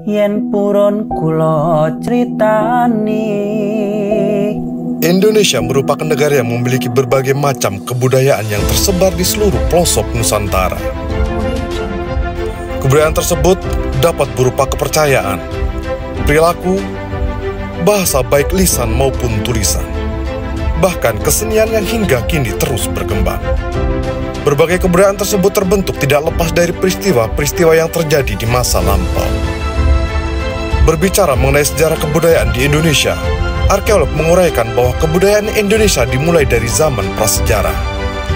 yen purun kula critani. Indonesia merupakan negara yang memiliki berbagai macam kebudayaan yang tersebar di seluruh pelosok Nusantara. Kebudayaan tersebut dapat berupa kepercayaan, perilaku, bahasa baik lisan maupun tulisan, bahkan kesenian yang hingga kini terus berkembang. Berbagai kebudayaan tersebut terbentuk tidak lepas dari peristiwa-peristiwa yang terjadi di masa lampau. Berbicara mengenai sejarah kebudayaan di Indonesia, arkeolog menguraikan bahwa kebudayaan Indonesia dimulai dari zaman prasejarah,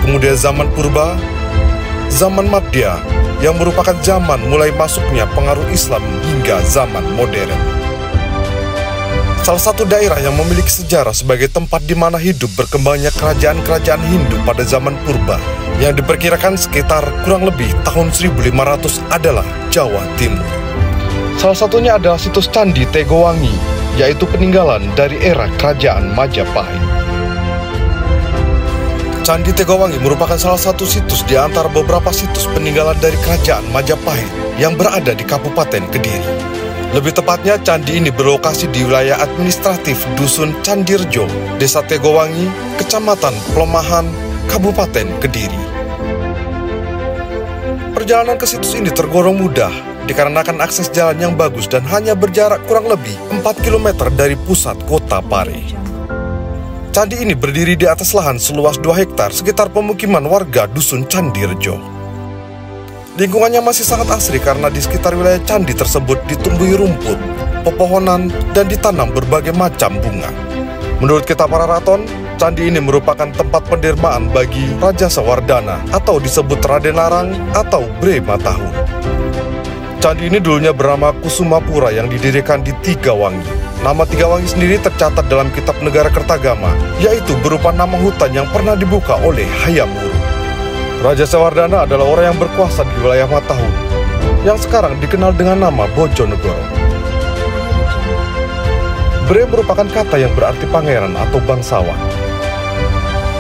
kemudian zaman purba, zaman Madya, yang merupakan zaman mulai masuknya pengaruh Islam hingga zaman modern. Salah satu daerah yang memiliki sejarah sebagai tempat di mana hidup berkembangnya kerajaan-kerajaan Hindu pada zaman purba, yang diperkirakan sekitar kurang lebih tahun 1500 adalah Jawa Timur. Salah satunya adalah situs Candi Tegowangi, yaitu peninggalan dari era Kerajaan Majapahit. Candi Tegowangi merupakan salah satu situs di antara beberapa situs peninggalan dari Kerajaan Majapahit yang berada di Kabupaten Kediri. Lebih tepatnya, candi ini berlokasi di wilayah administratif Dusun Candirejo, Desa Tegowangi, Kecamatan Pelemahan, Kabupaten Kediri. Perjalanan ke situs ini tergolong mudah, dikarenakan akses jalan yang bagus dan hanya berjarak kurang lebih 4 km dari pusat kota Pare. Candi ini berdiri di atas lahan seluas 2 hektar sekitar pemukiman warga Dusun Candirejo. Lingkungannya masih sangat asri karena di sekitar wilayah candi tersebut ditumbuhi rumput, pepohonan, dan ditanam berbagai macam bunga. Menurut kitab para raton, candi ini merupakan tempat pendermaan bagi Raja Sawardana atau disebut Raden Larang atau Bre Matahun. Candi ini dulunya bernama Kusumapura yang didirikan di Tigawangi. Nama Tigawangi sendiri tercatat dalam kitab Negara Kertagama, yaitu berupa nama hutan yang pernah dibuka oleh Hayam Wuruk. Raja Sawardana adalah orang yang berkuasa di wilayah Matahun, yang sekarang dikenal dengan nama Bojonegoro. Bre merupakan kata yang berarti pangeran atau bangsawan.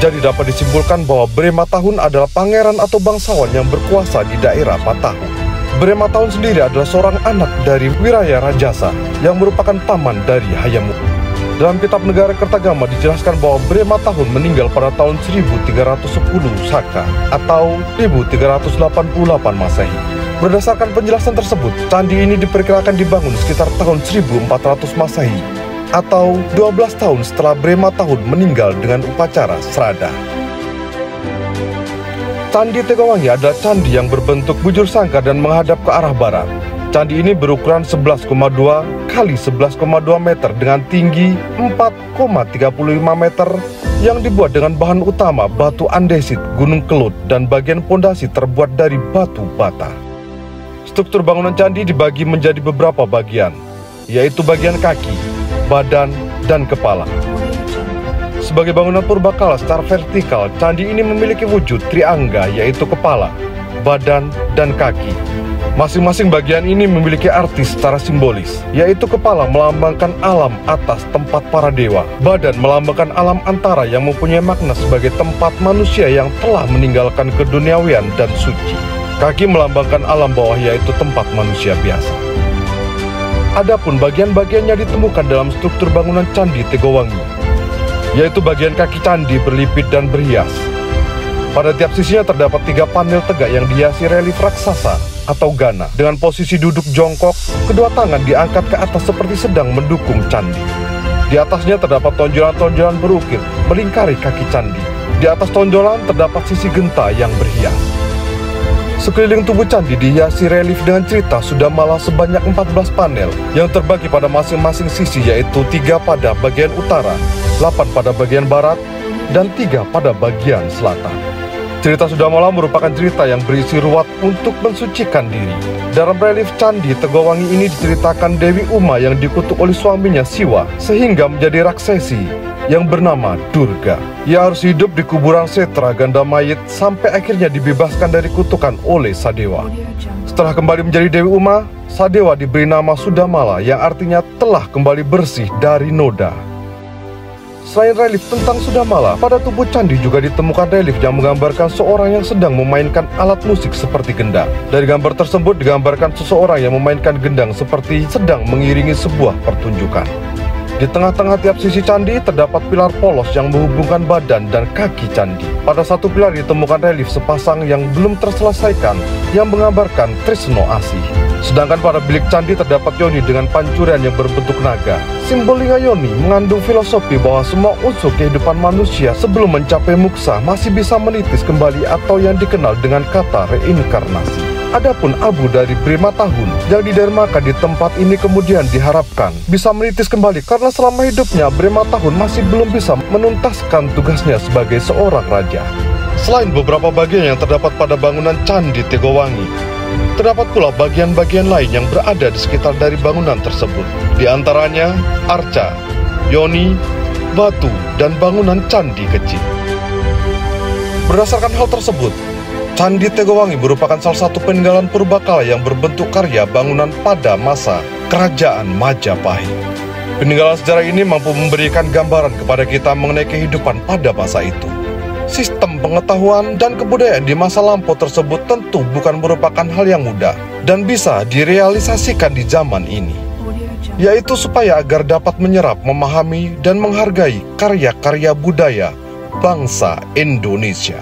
Jadi dapat disimpulkan bahwa Bre Matahun adalah pangeran atau bangsawan yang berkuasa di daerah Matahun. Bre Matahun sendiri adalah seorang anak dari Wiraya Rajasa yang merupakan paman dari Hayam Wuruk. Dalam kitab Negara Kertagama dijelaskan bahwa Bre Matahun meninggal pada tahun 1310 Saka atau 1388 Masehi. Berdasarkan penjelasan tersebut, candi ini diperkirakan dibangun sekitar tahun 1400 Masehi atau 12 tahun setelah Bre Matahun meninggal dengan upacara srada. Candi Tegowangi adalah candi yang berbentuk bujur sangkar dan menghadap ke arah barat. Candi ini berukuran 11,2 kali 11,2 meter dengan tinggi 4,35 meter yang dibuat dengan bahan utama batu andesit, gunung kelut, dan bagian pondasi terbuat dari batu bata. Struktur bangunan candi dibagi menjadi beberapa bagian, yaitu bagian kaki, badan, dan kepala. Sebagai bangunan purbakala secara vertikal, candi ini memiliki wujud triangga, yaitu kepala, badan, dan kaki. Masing-masing bagian ini memiliki arti secara simbolis, yaitu kepala melambangkan alam atas tempat para dewa, badan melambangkan alam antara yang mempunyai makna sebagai tempat manusia yang telah meninggalkan keduniawian dan suci. Kaki melambangkan alam bawah, yaitu tempat manusia biasa. Adapun bagian-bagiannya ditemukan dalam struktur bangunan Candi Tegowangi, yaitu bagian kaki candi berlipit dan berhias. Pada tiap sisinya terdapat 3 panel tegak yang dihiasi relief raksasa atau gana. Dengan posisi duduk jongkok, kedua tangan diangkat ke atas seperti sedang mendukung candi. Di atasnya terdapat tonjolan-tonjolan berukir melingkari kaki candi. Di atas tonjolan terdapat sisi genta yang berhias. Sekeliling tubuh candi dihiasi relief dengan cerita Sudamala sebanyak 14 panel yang terbagi pada masing-masing sisi, yaitu 3 pada bagian utara, 8 pada bagian barat, dan 3 pada bagian selatan. Cerita Sudamala merupakan cerita yang berisi ruwat untuk mensucikan diri. Dalam relief Candi Tegowangi ini diceritakan Dewi Uma yang dikutuk oleh suaminya Siwa sehingga menjadi raksesi yang bernama Durga. Ia harus hidup di kuburan Setra Ganda Mayit sampai akhirnya dibebaskan dari kutukan oleh Sadewa. Setelah kembali menjadi Dewi Uma, Sadewa diberi nama Sudamala yang artinya telah kembali bersih dari noda. Selain relief tentang Sudamala, pada tubuh candi juga ditemukan relief yang menggambarkan seorang yang sedang memainkan alat musik seperti gendang. Dari gambar tersebut digambarkan seseorang yang memainkan gendang seperti sedang mengiringi sebuah pertunjukan. Di tengah-tengah tiap sisi candi terdapat pilar polos yang menghubungkan badan dan kaki candi. Pada satu pilar ditemukan relief sepasang yang belum terselesaikan yang menggambarkan Trisno Asih. Sedangkan pada bilik candi terdapat yoni dengan pancurian yang berbentuk naga. Simbol lingga yoni mengandung filosofi bahwa semua unsur kehidupan manusia sebelum mencapai muksa masih bisa menitis kembali atau yang dikenal dengan kata reinkarnasi. Adapun abu dari Brima Tahun yang didermakan di tempat ini kemudian diharapkan bisa menitis kembali karena selama hidupnya Brima Tahun masih belum bisa menuntaskan tugasnya sebagai seorang raja. Selain beberapa bagian yang terdapat pada bangunan Candi Tegowangi, terdapat pula bagian-bagian lain yang berada di sekitar dari bangunan tersebut. Di antaranya arca, yoni, batu, dan bangunan candi kecil. Berdasarkan hal tersebut, Candi Tegowangi merupakan salah satu peninggalan purbakala yang berbentuk karya bangunan pada masa Kerajaan Majapahit. Peninggalan sejarah ini mampu memberikan gambaran kepada kita mengenai kehidupan pada masa itu. Sistem pengetahuan dan kebudayaan di masa lampau tersebut tentu bukan merupakan hal yang mudah dan bisa direalisasikan di zaman ini, yaitu supaya agar dapat menyerap, memahami, dan menghargai karya-karya budaya bangsa Indonesia.